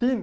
3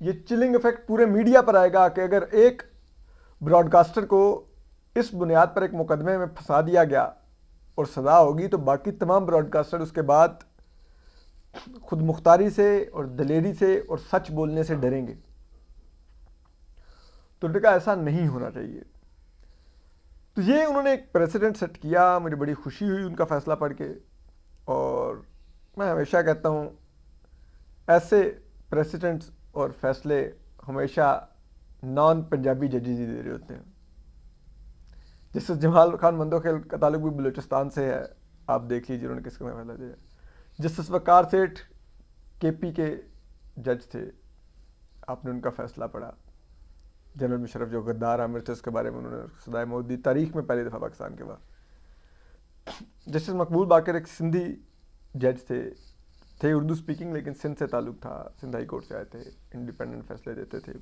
یہ chilling effect پورے media پر آئے گا کہ اگر ایک براڈ کاسٹر کو اس بنیاد پر ایک مقدمے میں پھنسا دیا گیا اور سزا ہوگی تو باقی تمام براڈ کاسٹر اس کے بعد خود مختاری سے اور دلیری سے اور سچ بولنے سے ڈریں گے. تو انہوں نے کہا ایسا نہیں ہونا چاہیے. تو یہ انہوں نے ایک پریسیڈنٹ سیٹ کیا. مجھے بڑی خوشی ہوئی ان کا فیصلہ پڑھ کے, اور میں ہمیشہ کہتا ہوں ایسے پریسیڈنٹس اور فیصلے ہمیشہ نان پنجابی ججز ہی دے رہے ہوتے ہیں. جسٹس جمال خان مندوخیل کا تعلق بھی بلوچستان سے ہے, آپ دیکھ لیجیے انہوں نے کس کا فیصلہ دیا. جسٹس وقار سیٹھ کے پی کے جج تھے, آپ نے ان کا فیصلہ پڑھا. جنرل مشرف جو غدار عامر تھے اس کے بارے میں انہوں نے سزائے موت دی, تاریخ میں پہلی دفعہ پاکستان کے بعد. جسٹس مقبول باقر ایک سندھی جج تھے اردو سپیکنگ, لیکن سندھ سے تعلق تھا, سندھ ہائی کورٹ سے آئے تھے, انڈیپینڈنٹ فیصلے دیتے تھے.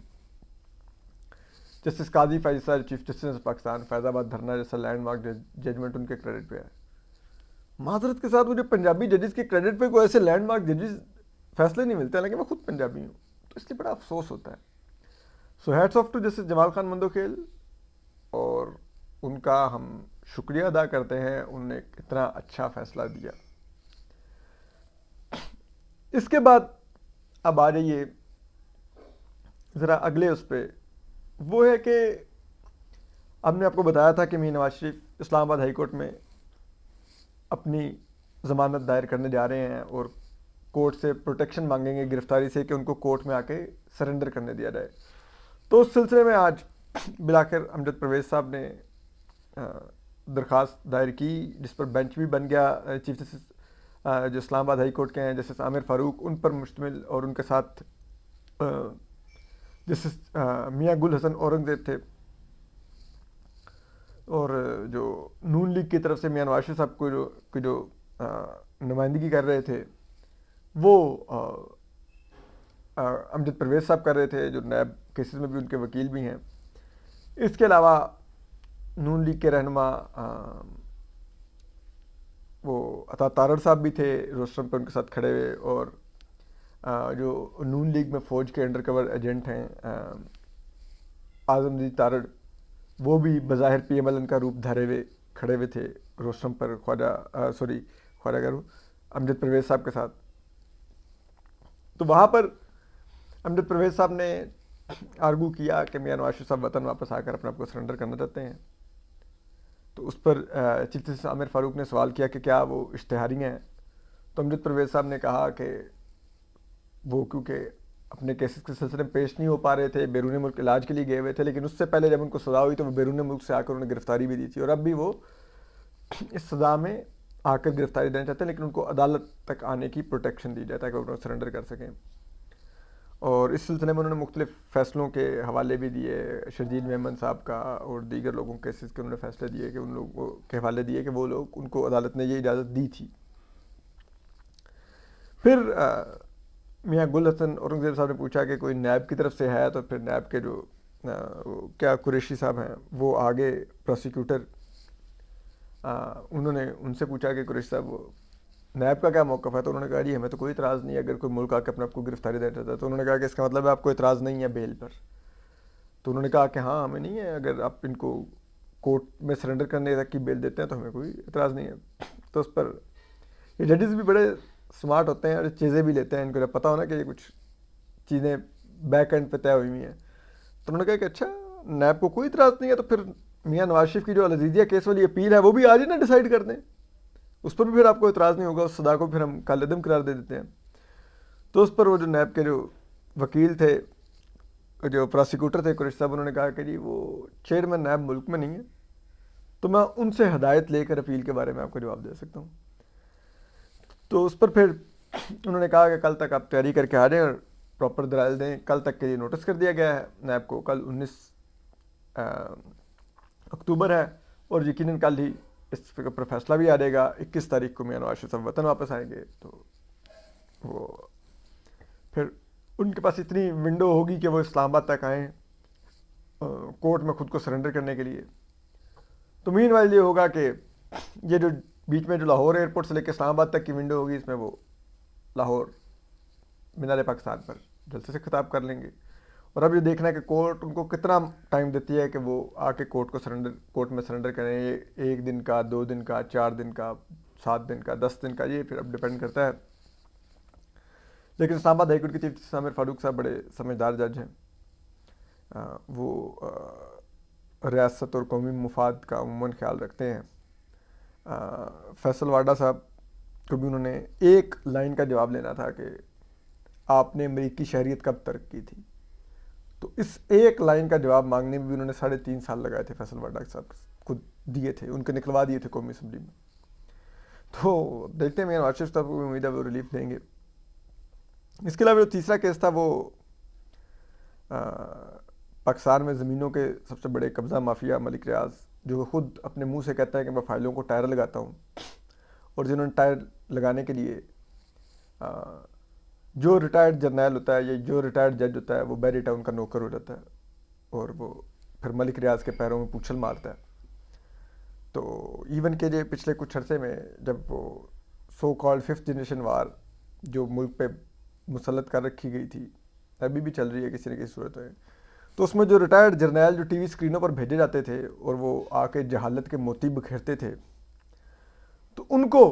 جسٹس قاضی فیض صاحب چیف جسٹس آف پاکستان, فیض آباد دھرنا جیسا لینڈ مارک ججمنٹ ان کے کریڈٹ پہ ہے. معذرت کے ساتھ مجھے پنجابی ججز کے کریڈٹ پہ کوئی ایسے لینڈ مارک ججز فیصلے نہیں ملتے, حالانکہ میں خود پنجابی ہوں, تو اس لیے بڑا افسوس ہوتا ہے. سو hats of two justice Jamal Khan Mandokhel, اور ان کا ہم شکریہ ادا کرتے ہیں, انہوں نے اتنا اچھا فیصلہ دیا. اس کے بعد اب آ جائیے ذرا اگلے اس پہ, وہ ہے کہ اب نے آپ کو بتایا تھا کہ میر نواز شریف اسلام آباد ہائی کورٹ میں اپنی ضمانت دائر کرنے جا رہے ہیں اور کورٹ سے پروٹیکشن مانگیں گے گرفتاری سے کہ ان کو کورٹ میں آ کے سرنڈر کرنے دیا جائے. تو اس سلسلے میں آج بلاخر امجد پرویز صاحب نے درخواست دائر کی, جس پر بینچ بھی بن گیا. چیف جسٹس جو اسلام آباد ہائی کورٹ کے ہیں جسٹس عامر فاروق, ان پر مشتمل, اور ان کے ساتھ جسٹس میاں گل حسن اورنگزیب تھے, اور جو نون لیگ کی طرف سے میاں نواز شریف صاحب کو جو نمائندگی کر رہے تھے وہ امجد پرویز صاحب کر رہے تھے, جو نیب کیسز میں بھی ان کے وکیل بھی ہیں. اس کے علاوہ نون لیگ کے رہنما وہ عطا تارڑ صاحب بھی تھے روسٹرم پہ ان کے ساتھ کھڑے ہوئے, اور جو نون لیگ میں فوج کے انڈر کور ایجنٹ ہیں اعظم دید تارڑ, وہ بھی بظاہر پی ایم ایل این کا روپ دھارے ہوئے کھڑے ہوئے تھے روسٹرم پر خواجہ امجد پرویز صاحب کے ساتھ. تو وہاں پر امجد پرویز صاحب نے آرگو کیا کہ میاں نواز شریف صاحب وطن واپس آ کر اپنے آپ کو سرنڈر کرنا چاہتے ہیں. تو اس پر چیف جسٹس عامر فاروق نے سوال کیا کہ کیا وہ اشتہاری ہیں. تو امجد پرویز صاحب نے کہا کہ وہ کیونکہ اپنے کیسز کے سلسلے میں پیش نہیں ہو پا رہے تھے, بیرون ملک علاج کے لیے گئے ہوئے تھے, لیکن اس سے پہلے جب ان کو سزا ہوئی تو وہ بیرون ملک سے آ کر انہیں گرفتاری بھی دی تھی, اور اب بھی وہ اس سزا میں آ کر گرفتاری دینا چاہتے ہیں, لیکن ان کو عدالت تک آنے کی پروٹیکشن دی جائے تاکہ وہ سرنڈر کر سکیں. اور اس سلسلے میں انہوں نے مختلف فیصلوں کے حوالے بھی دیے, شرجیل میمن صاحب کا اور دیگر لوگوں کے کیسز کے انہوں نے فیصلے دیے کہ ان لوگوں کے حوالے دیے کہ وہ لوگ, ان کو عدالت نے یہ اجازت دی تھی. پھر میاں گل حسن اورنگزیب صاحب نے پوچھا کہ کوئی نیب کی طرف سے ہے, تو پھر نیب کے جو کیا قریشی صاحب ہیں وہ آگے پروسیکیوٹر, انہوں نے ان سے پوچھا کہ قریشی صاحب وہ نیب کا کیا موقف ہے. تو انہوں نے کہا جی ہمیں تو کوئی اعتراض نہیں ہے اگر کوئی ملک آ کے اپنے آپ کو گرفتاری دینا چاہتا ہے. تو انہوں نے کہا کہ اس کا مطلب ہے آپ کو اعتراض نہیں ہے بیل پر. تو انہوں نے کہا کہ ہاں ہمیں نہیں ہے, اگر آپ ان کو کورٹ میں سرنڈر کرنے تک کی بیل دیتے ہیں تو ہمیں کوئی اعتراض نہیں ہے. تو اس پر یہ ججز بھی بڑے سمارٹ ہوتے ہیں اور چیزیں بھی لیتے ہیں, ان کو جب پتہ ہونا کہ یہ کچھ چیزیں بیک اینڈ پہ طے ہوئی ہوئی ہیں. تو انہوں نے کہا کہ اچھا نیب کو کوئی اعتراض نہیں ہے, تو پھر میاں نواز شریف کی جو العزیزیہ کیس والی اپیل ہے وہ بھی آج ہی نا ڈیسائیڈ کر دیں, اس پر بھی پھر آپ کو اعتراض نہیں ہوگا, اس صدا کو پھر ہم کالعدم قرار دے دیتے ہیں. تو اس پر وہ جو نیب کے جو وکیل تھے, جو پروسیکیوٹر تھے قریشی صاحب, انہوں نے کہا کہ جی وہ چیئرمین نیب ملک میں نہیں ہے, تو میں ان سے ہدایت لے کر اپیل کے بارے میں آپ کو جواب دے سکتا ہوں. تو اس پر پھر انہوں نے کہا کہ کل تک آپ تیاری کر کے آ جائیں اور پراپر دلائل دیں. کل تک کے لیے نوٹس کر دیا گیا ہے نیب کو, کل 19 اکتوبر ہے, اور یقیناً کل ہی اس پر فیصلہ بھی آ جائے گا. 21 تاریخ کو میاں نواز شریف صاحب وطن واپس آئیں گے, تو وہ پھر ان کے پاس اتنی ونڈو ہوگی کہ وہ اسلام آباد تک آئیں کورٹ میں خود کو سرنڈر کرنے کے لیے. تو مین وائل یہ ہوگا کہ یہ جو بیچ میں جو لاہور ایئرپورٹ سے لے کے اسلام آباد تک کی ونڈو ہوگی, اس میں وہ لاہور مینار پاکستان پر جلسے سے خطاب کر لیں گے. اور اب یہ دیکھنا ہے کہ کورٹ ان کو کتنا ٹائم دیتی ہے کہ وہ آ کے کورٹ میں سرنڈر کریں. یہ 1 دن کا، 2 دن کا، 4 دن کا، 7 دن کا، 10 دن کا، یہ پھر اب ڈپینڈ کرتا ہے. لیکن اسلام آباد ہائی کورٹ کے چیف جسٹس عامر فاروق صاحب بڑے سمجھدار جج ہیں. وہ ریاست اور قومی مفاد کا عموماً خیال رکھتے ہیں. فیصل واڈا صاحب کو بھی انہوں نے ایک لائن کا جواب لینا تھا کہ آپ نے امریکی شہریت کب ترک کی تھی. تو اس ایک لائن کا جواب مانگنے میں بھی انہوں نے 3.5 سال لگائے تھے. فیصل واڈا صاحب کو دیے تھے، ان کے نکلوا دیے تھے قومی اسمبلی میں. تو دیکھتے ہیں میاں نواز شریف صاحب کو امید ہے وہ ریلیف دیں گے. اس کے علاوہ جو تیسرا کیس تھا وہ پاکستان میں زمینوں کے سب سے بڑے قبضہ مافیا ملک ریاض، جو خود اپنے منہ سے کہتا ہے کہ میں فائلوں کو ٹائر لگاتا ہوں، اور جنہوں نے ٹائر لگانے کے لیے جو ریٹائرڈ جرنیل ہوتا ہے یا جو ریٹائرڈ جج ہوتا ہے وہ بیری ٹاؤن کا نوکر ہو جاتا ہے اور وہ پھر ملک ریاض کے پیروں میں پوچھل مارتا ہے. تو ایون کہ یہ پچھلے کچھ عرصے میں جب وہ سو کالڈ 5th جنریشن وار جو ملک پہ مسلط کر رکھی گئی تھی، ابھی بھی چل رہی ہے کسی نہ کسی صورت میں، تو اس میں جو ریٹائرڈ جرنیل جو ٹی وی اسکرینوں پر بھیجے جاتے تھے اور وہ آ کے جہالت کے موتی بکھیرتے تھے، تو ان کو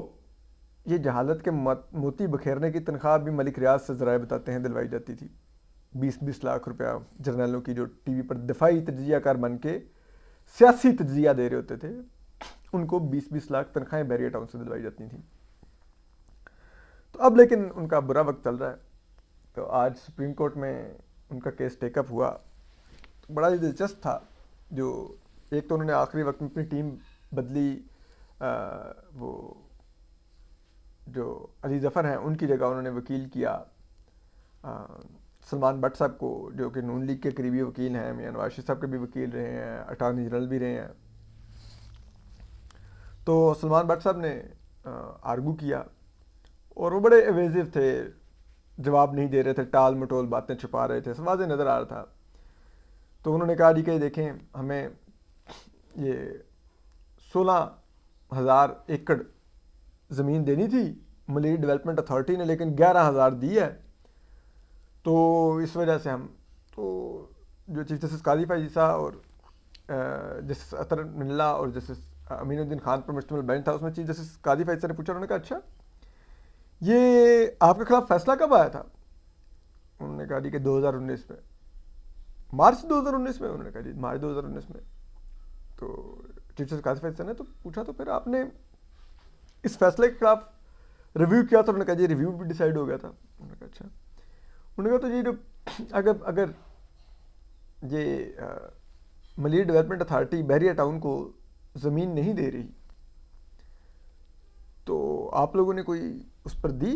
یہ جہالت کے موتی بکھیرنے کی تنخواہ بھی ملک ریاض سے ذرائع بتاتے ہیں دلوائی جاتی تھی. 20 لاکھ روپیہ جرنیلوں کی جو ٹی وی پر دفاعی تجزیہ کار بن کے سیاسی تجزیہ دے رہے ہوتے تھے، ان کو 20 لاکھ تنخواہیں بیریا ٹاؤن سے دلوائی جاتی تھیں. تو اب لیکن ان کا برا وقت چل رہا ہے. تو آج سپریم کورٹ میں ان کا کیس ٹیک اپ ہوا. تو بڑا ہی دلچسپ تھا. جو ایک تو انہوں نے آخری وقت میں اپنی ٹیم بدلی، وہ جو علی ظفر ہیں ان کی جگہ انہوں نے وکیل کیا سلمان بٹ صاحب کو، جو کہ نون لیگ کے قریبی وکیل ہیں. میاں نواز شریف صاحب کے بھی وکیل رہے ہیں، اٹارنی جنرل بھی رہے ہیں. تو سلمان بٹ صاحب نے آرگو کیا اور وہ بڑے ایویزو تھے، جواب نہیں دے رہے تھے، ٹال مٹول باتیں چھپا رہے تھے، واضح نظر آ رہا تھا. تو انہوں نے کہا جی کہ دیکھیں ہمیں یہ 16,000 ایکڑ زمین دینی تھی ملیری ڈیولپمنٹ اتھارٹی نے، لیکن 11,000 دی ہے. تو اس وجہ سے ہم تو جو چیف جسٹس قاضی فائزہ اور جسٹس اطہر منلہ اور جسٹس امین الدین خان پر مشتمل بینچ تھا، اس میں چیف جسٹس قاضی فائزہ نے پوچھا، انہوں نے کہا اچھا یہ آپ کے خلاف فیصلہ کب آیا تھا؟ انہوں نے کہا جی کہ 2019 میں، مارچ 2019 میں. انہوں نے کہا جی مارچ 2019 میں. تو چیف جسٹس قاضی فائزہ نے تو پوچھا تو پھر آپ نے اس فیصلے کے خلاف ریویو کیا؟ تو انہوں نے کہا جی ریویو بھی ڈیسائیڈ ہو گیا تھا. انہوں نے کہا اچھا. انہوں نے کہا تو یہ جو اگر یہ ملیری ڈیولپمنٹ اتھارٹی بحریہ ٹاؤن کو زمین نہیں دے رہی تو آپ لوگوں نے کوئی اس پر دی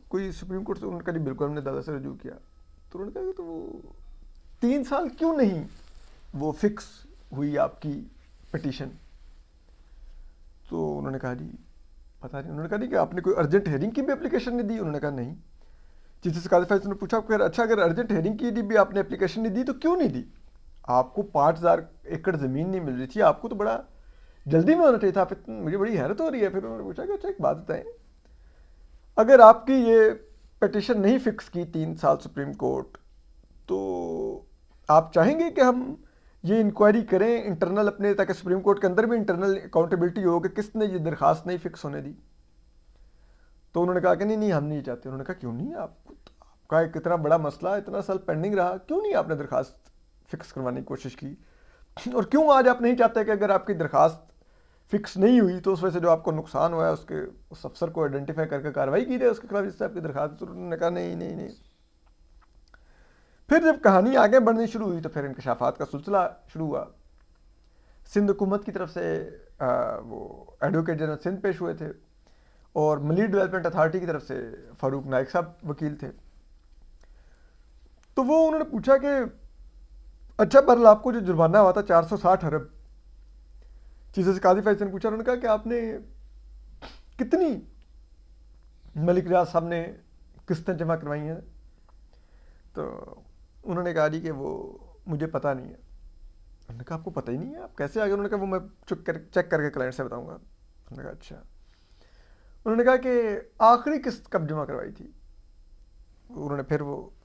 کوئی سپریم کورٹ سے؟ انہوں نے کہا جی بالکل ہم نے دادا سے رجوع کیا. تو انہوں نے کہا کہ تو وہ 3 سال کیوں نہیں وہ فکس ہوئی آپ کی پٹیشن؟ تو انہوں نے کہا جی پتہ نہیں. انہوں نے کہا نہیں کہ آپ نے کوئی ارجنٹ ہیئرنگ کی بھی اپلیکیشن نہیں دی؟ انہوں نے کہا نہیں. چیف جسٹس قاضی فائزہ نے پوچھا پھر اچھا اگر ارجنٹ ہیئرنگ کی بھی آپ نے اپلیکیشن نہیں دی تو کیوں نہیں دی؟ آپ کو 5,000 ایکڑ زمین نہیں مل رہی تھی، آپ کو تو بڑا جلدی میں ہونا چاہیے تھا. مجھے بڑی حیرت ہو رہی ہے. پھر انہوں نے پوچھا کہ اچھا ایک بات بتائیں، اگر آپ کی یہ پٹیشن نہیں فکس کی 3 سال سپریم کورٹ، تو آپ چاہیں گے کہ ہم یہ انکوائری کریں انٹرنل اپنے، تاکہ سپریم کورٹ کے اندر بھی انٹرنل اکاؤنٹیبلٹی ہو کہ کس نے یہ درخواست نہیں فکس ہونے دی؟ تو انہوں نے کہا کہ نہیں ہم نہیں چاہتے. انہوں نے کہا کیوں نہیں؟ آپ کا ایک اتنا بڑا مسئلہ اتنا سال پینڈنگ رہا، کیوں نہیں آپ نے درخواست فکس کروانے کی کوشش کی؟ اور کیوں آج آپ نہیں چاہتے کہ اگر آپ کی درخواست فکس نہیں ہوئی تو اس وجہ سے جو آپ کو نقصان ہوا ہے اس افسر کو آئیڈینٹیفائی کر کے کارروائی کی جائے اس کے خلاف جس سے آپ کی درخواست؟ تو انہوں نے کہا نہیں. پھر جب کہانی آگے بڑھنی شروع ہوئی تو پھر انکشافات کا سلسلہ شروع ہوا. سندھ حکومت کی طرف سے وہ ایڈوکیٹ جنرل سندھ پیش ہوئے تھے اور ملیری ڈیولپمنٹ اتھارٹی کی طرف سے فاروق نائک صاحب وکیل تھے. تو وہ انہوں نے پوچھا کہ اچھا بہرحال آپ کو جو جرمانہ ہوا تھا 460 ارب، چیف جسٹس قاضی فائزہ نے پوچھا، انہوں نے کہا کہ آپ نے کتنی ملک ریاض صاحب نے قسطیں جمع کروائی ہیں؟ تو انہوں نے کہا جی کہ وہ مجھے پتہ نہیں ہے. انہوں نے کہا آپ کو پتہ ہی نہیں ہے، آپ کیسے آگے؟ انہوں نے کہا وہ میں چیک کر کے کلائنٹ سے بتاؤں گا. انہوں نے کہا اچھا. انہوں نے کہا کہ آخری قسط کب جمع کروائی تھی؟ انہوں نے پھر وہ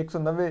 190,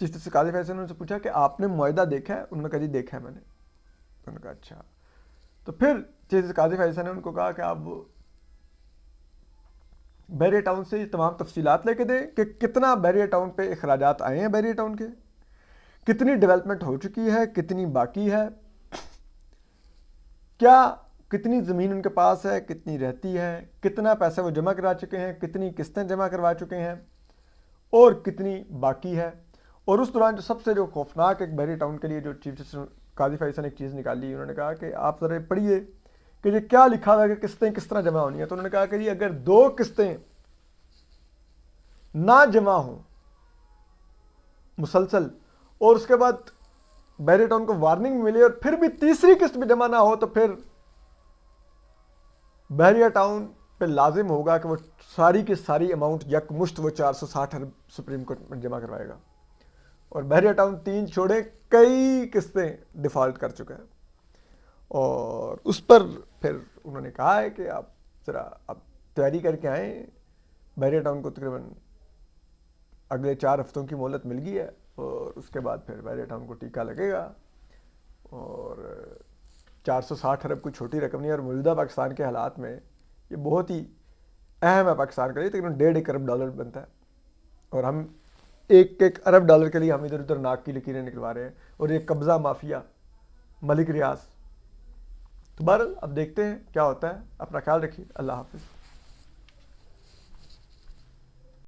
چیف جسٹس قاضی فیصل نے ان سے پوچھا کہ آپ نے معاہدہ دیکھا ہے؟ انہوں نے کہا جی دیکھا ہے میں نے. انہوں نے کہا اچھا. تو پھر چیف جسٹس قاضی فیصل نے ان کو کہا کہ آپ بحریہ ٹاؤن سے یہ تمام تفصیلات لے کے دیں کہ کتنا بحریہ ٹاؤن پہ اخراجات آئے ہیں بحریہ ٹاؤن کے, کتنی ڈیولپمنٹ ہو چکی ہے, کتنی باقی ہے, کیا کتنی زمین ان کے پاس ہے, کتنی رہتی ہے, کتنا پیسہ وہ جمع کرا چکے ہیں, کتنی قسطیں جمع کروا چکے ہیں اور کتنی باقی ہے. اور اس دوران جو سب سے جو خوفناک ایک بحریہ ٹاؤن کے لیے جو چیف جسٹس قاضی فیصل نے ایک چیز نکالی, انہوں نے کہا کہ آپ ذرا پڑھیے کہ یہ کیا لکھا ہوا ہے کہ قسطیں کس طرح جمع ہونی ہیں. تو انہوں نے کہا کہ جی اگر 2 قسطیں نہ جمع ہوں مسلسل اور اس کے بعد بحریہ ٹاؤن کو وارننگ ملے اور پھر بھی تیسری قسط بھی جمع نہ ہو تو پھر بحریہ ٹاؤن پہ لازم ہوگا کہ وہ ساری کی ساری اماؤنٹ یک مشت وہ 460 ارب سپریم کورٹ میں جمع کروائے گا. اور بحریہ ٹاؤن 3 چھوڑے کئی قسطیں ڈیفالٹ کر چکا ہے. اور اس پر پھر انہوں نے کہا ہے کہ آپ ذرا اب تیاری کر کے آئیں. بحریہ ٹاؤن کو تقریباً اگلے 4 ہفتوں کی مہلت مل گئی ہے اور اس کے بعد پھر بحریہ ٹاؤن کو ٹیکہ لگے گا. اور 460 ارب کوئی چھوٹی رقم نہیں ہے, اور موجودہ پاکستان کے حالات میں یہ بہت ہی اہم ہے پاکستان کے لیے. تقریباً $1.5 ارب بنتا ہے اور ہم 1 ارب ڈالر کے لیے ہم ادھر ادھر ناک کی لکیریں نکلوا رہے ہیں. اور یہ قبضہ مافیا ملک ریاض. تو بہرحال اب دیکھتے ہیں کیا ہوتا ہے. اپنا خیال رکھیے. اللہ حافظ.